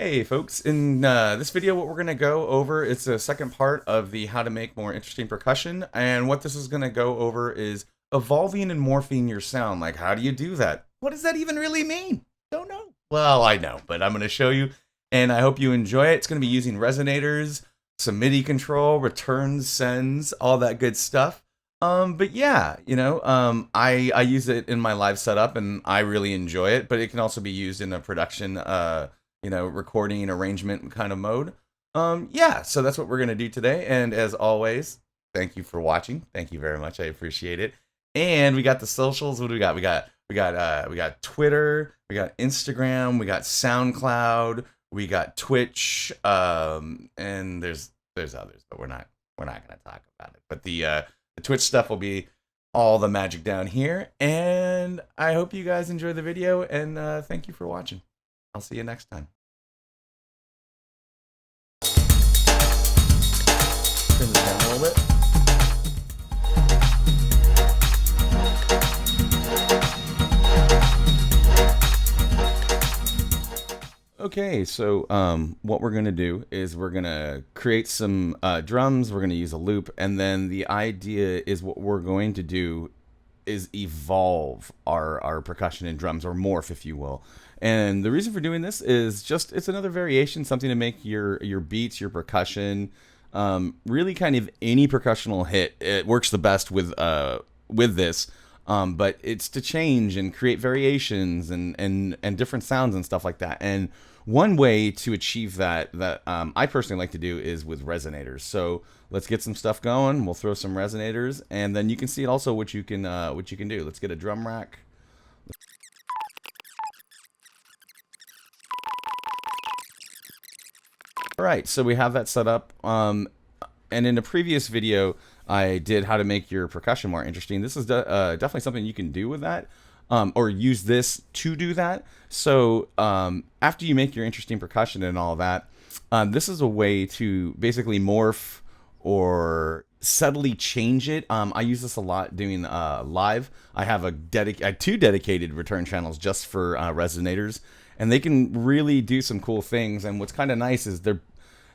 Hey folks, in this video what we're going to go over is the second part of the how to make more interesting percussion, and what this is going to go over is evolving and morphing your sound. Like, how do you do that? What does that even really mean? Don't know. Well, I know, but I'm going to show you, and I hope you enjoy it. It's going to be using resonators, some MIDI control, returns, sends, all that good stuff. But yeah, I use it in my live setup and I really enjoy it, but it can also be used in a production recording arrangement kind of mode. Yeah, so that's what we're gonna do today. And as always, thank you for watching. Thank you very much. I appreciate it. And we got the socials. What do we got? We got Twitter, we got Instagram, we got SoundCloud, we got Twitch, and there's others, but we're not gonna talk about it. But the Twitch stuff will be all the magic down here. And I hope you guys enjoy the video, and thank you for watching. I'll see you next time. Turn this down a little bit. Okay, so what we're going to do is we're going to create some drums. We're going to use a loop, and then the idea is what we're going to do is evolve our percussion and drums, or morph, if you will. And the reason for doing this is just it's another variation, something to make your beats, your percussion, really kind of any percussional hit. It works the best with this, but it's to change and create variations and different sounds and stuff like that. And one way to achieve that I personally like to do is with resonators. So let's get some stuff going. We'll throw some resonators, and then you can see also what you can do. Let's get a drum rack. All right, so we have that set up. And in a previous video, I did how to make your percussion more interesting. This is definitely something you can do with that, or use this to do that. So after you make your interesting percussion and all that, this is a way to basically morph or subtly change it. I use this a lot doing live. I have two dedicated return channels just for resonators, and they can really do some cool things. And what's kind of nice is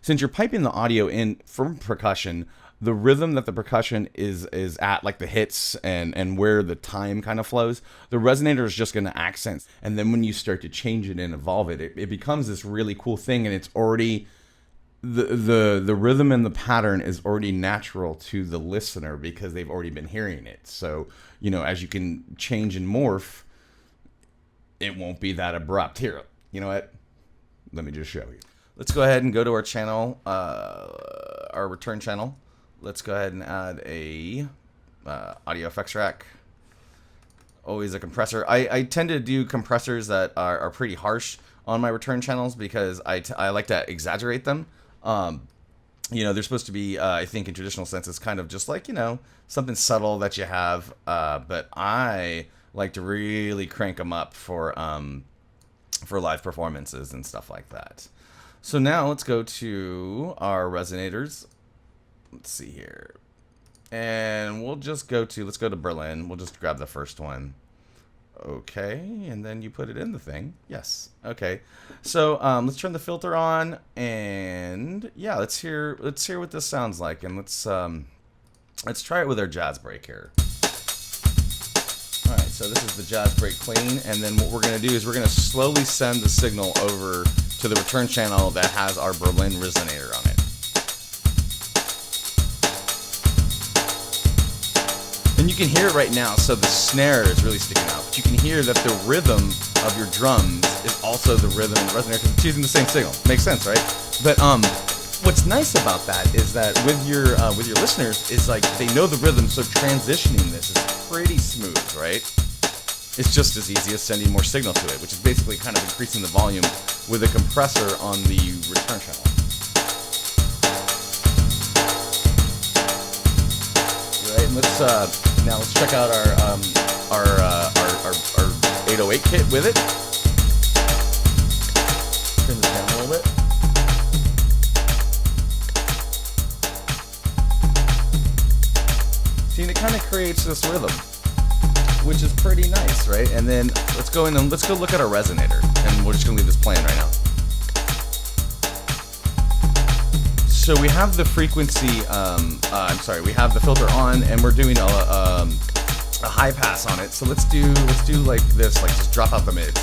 since you're piping the audio in from percussion, the rhythm that the percussion is at, like the hits and where the time kind of flows, the resonator is just going to accent. And then when you start to change it and evolve it, it becomes this really cool thing, and it's already the rhythm and the pattern is already natural to the listener because they've already been hearing it. So, as you can change and morph, it won't be that abrupt. Here, you know what? Let me just show you. Let's go ahead and go to our channel, our return channel. Let's go ahead and add a audio effects rack. Always a compressor. I tend to do compressors that are pretty harsh on my return channels because I like to exaggerate them. They're supposed to be, I think in traditional sense, it's kind of just like, something subtle that you have. But I like to really crank them up for live performances and stuff like that. So now let's go to our resonators. Let's see here. And we'll just let's go to Berlin. We'll just grab the first one. Okay, and then you put it in the thing. Yes. Okay. So let's turn the filter on, and yeah, let's hear what this sounds like, and let's try it with our jazz break here. All right, so this is the jazz break clean, and then what we're gonna do is we're gonna slowly send the signal over to the return channel that has our Berlin resonator on it. And you can hear it right now, so the snare is really sticking out. But you can hear that the rhythm of your drums is also the rhythm of the resonator because it's using the same signal. Makes sense, right? But what's nice about that is that with your listeners is like they know the rhythm, so transitioning this is pretty smooth, right? It's just as easy as sending more signal to it, which is basically kind of increasing the volume with a compressor on the return channel. Right, and let's check out our 808 kit with it. Turn this down a little bit. See, and it kind of creates this rhythm, which is pretty nice, right? And then let's go in and let's go look at our resonator, and we're just gonna leave this playing right now. So we have the frequency, I'm sorry, we have the filter on, and we're doing a high pass on it. So let's do like this, like just drop out the mids.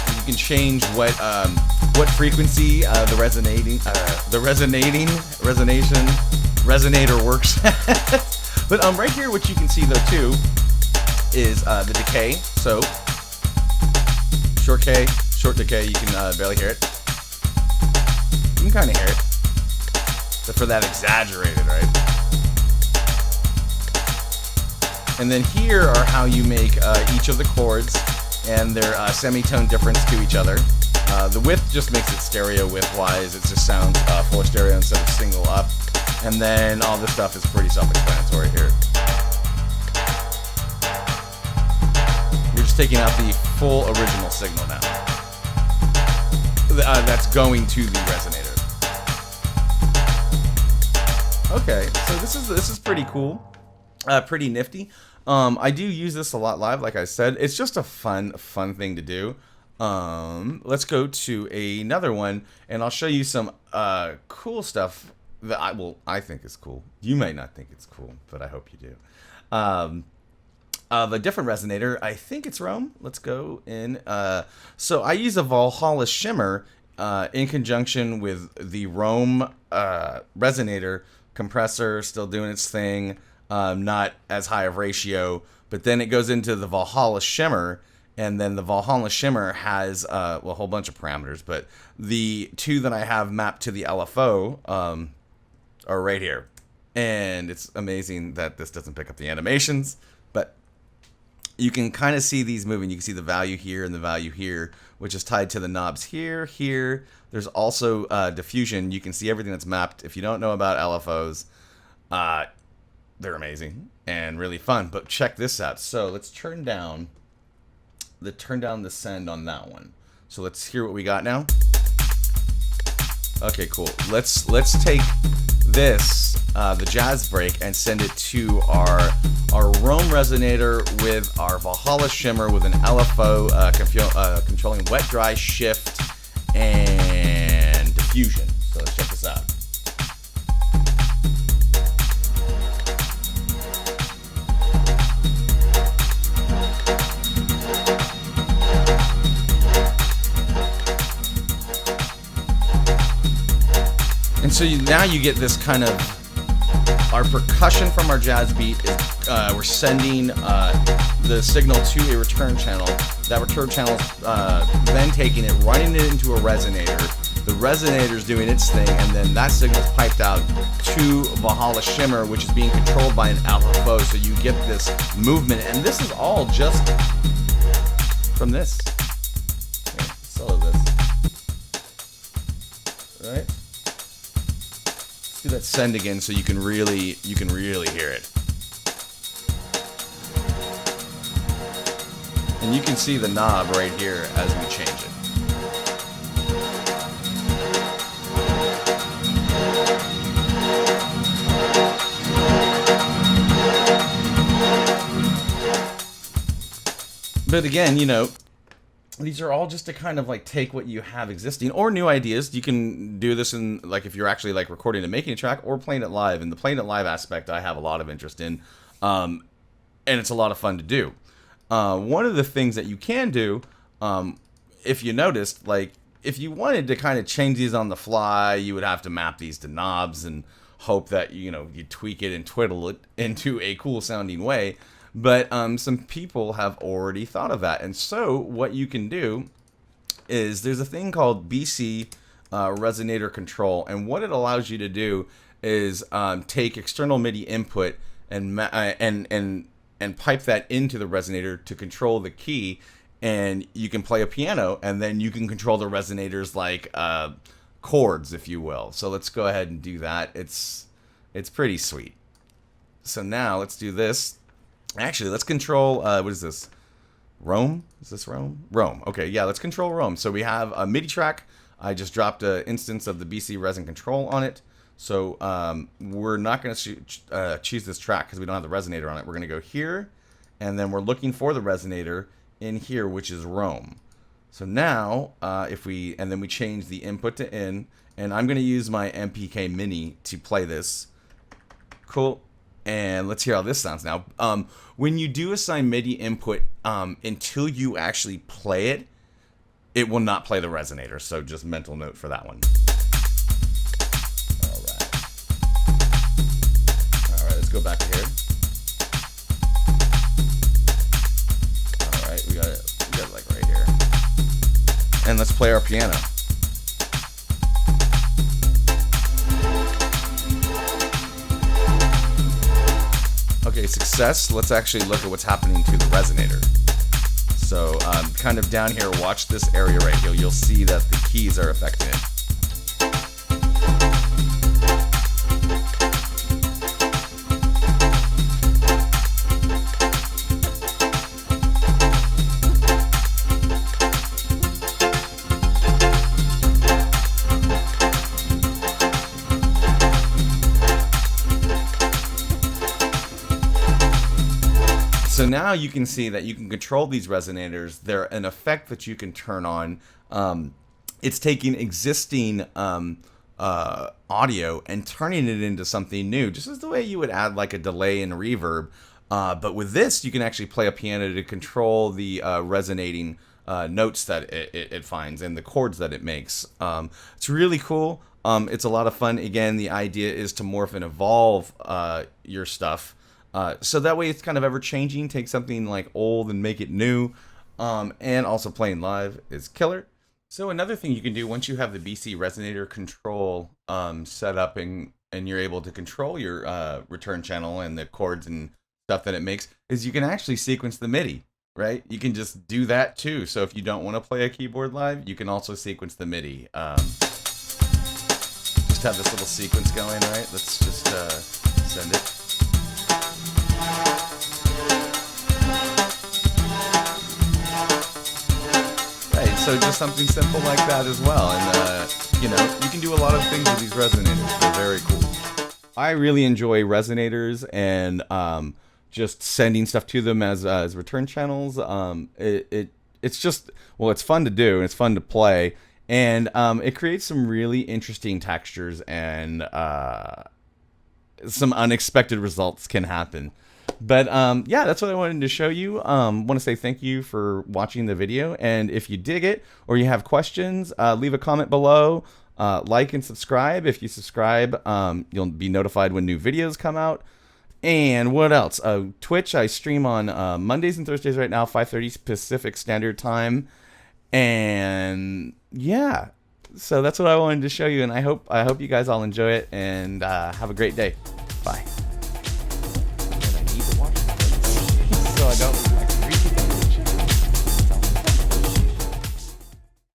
You can change what frequency the resonator works at. But right here, what you can see though too is the decay. So short K, short decay. You can barely hear it. You can kind of hear it, but for that exaggerated, right? And then here are how you make each of the chords and their semitone difference to each other. The width just makes it stereo width-wise. It just sounds full stereo instead of single up. And then all this stuff is pretty self-explanatory here. You're just taking out the full original signal now. That's going to the resonator. Okay, so this is pretty cool, pretty nifty. I do use this a lot live, like I said. It's just a fun thing to do. Let's go to another one, and I'll show you some cool stuff that I think is cool. You might not think it's cool, but I hope you do. A different resonator, I think it's Rome. Let's go in. So I use a Valhalla Shimmer in conjunction with the Rome resonator compressor, still doing its thing. Not as high of ratio, but then it goes into the Valhalla Shimmer, and then the Valhalla Shimmer has a whole bunch of parameters, but the two that I have mapped to the LFO are right here. And it's amazing that this doesn't pick up the animations, but you can kind of see these moving. You can see the value here and the value here, which is tied to the knobs here. There's also diffusion. You can see everything that's mapped. If you don't know about LFOs, they're amazing and really fun, but check this out. So let's turn down the send on that one. So let's hear what we got now. Okay, cool. Let's take this, the jazz break, and send it to our Rome resonator with our Valhalla Shimmer with an LFO controlling wet, dry, shift, and diffusion. So let's check this out. And so now you get this kind of, our percussion from our jazz beat is, we're sending the signal to a return channel. That return channel then taking it, running it into a resonator. The resonator's doing its thing, and then that signal's piped out to Valhalla Shimmer, which is being controlled by an LFO. So you get this movement, and this is all just from this. Here, solo this. Right? Do that send again so you can really hear it. And you can see the knob right here as we change it. But again, you know, these are all just to kind of like take what you have existing or new ideas. You can do this in, like, if you're actually like recording and making a track or playing it live. And the playing it live aspect I have a lot of interest in, and it's a lot of fun to do. One of the things that you can do, if you noticed, like if you wanted to kind of change these on the fly, you would have to map these to knobs and hope that, you know, you tweak it and twiddle it into a cool sounding way. But some people have already thought of that. And so what you can do is there's a thing called bcResonCtrl. And what it allows you to do is take external MIDI input and pipe that into the resonator to control the key. And you can play a piano, and then you can control the resonators like chords, if you will. So let's go ahead and do that. It's pretty sweet. So now let's do this. Actually, let's control, what is this? Roam? Is this Roam? Roam. Okay, yeah, let's control Roam. So we have a MIDI track. I just dropped an instance of the bcResonCtrl on it. So we're not going to choose this track because we don't have the resonator on it. We're going to go here, and then we're looking for the resonator in here, which is Roam. So now, and then we change the input to in, and I'm going to use my MPK Mini to play this. Cool. And let's hear how this sounds now. When you do assign MIDI input, until you actually play it, it will not play the resonator. So just mental note for that one. All right, let's go back to here. All right, we got it like right here. And let's play our piano. Okay, success. Let's actually look at what's happening to the resonator. So kind of down here, watch this area right here. You'll see that the keys are affecting it. So now you can see that you can control these resonators. They're an effect that you can turn on. It's taking existing audio and turning it into something new, just as the way you would add like a delay and reverb. But with this, you can actually play a piano to control the resonating notes that it finds and the chords that it makes. It's really cool. It's a lot of fun. Again, the idea is to morph and evolve your stuff. So that way it's kind of ever changing. Take something like old and make it new. And also playing live is killer. So another thing you can do once you have the bcResonCtrl set up and you're able to control your return channel and the chords and stuff that it makes, is you can actually sequence the MIDI, right? You can just do that too. So if you don't want to play a keyboard live, you can also sequence the MIDI. Just have this little sequence going, right? Let's just send it. So just something simple like that as well. And, you know, you can do a lot of things with these resonators. They're very cool. I really enjoy resonators and just sending stuff to them as return channels. It's just, well, it's fun to do and it's fun to play. And it creates some really interesting textures and some unexpected results can happen. But yeah, that's what I wanted to show you. Want to say thank you for watching the video, and if you dig it or you have questions, leave a comment below. Like and subscribe. If you subscribe, you'll be notified when new videos come out. And what else? Twitch, I stream on Mondays and Thursdays right now, 5:30 Pacific Standard Time. And yeah, so that's what I wanted to show you, and I hope you guys all enjoy it, and have a great day. Bye. So I don't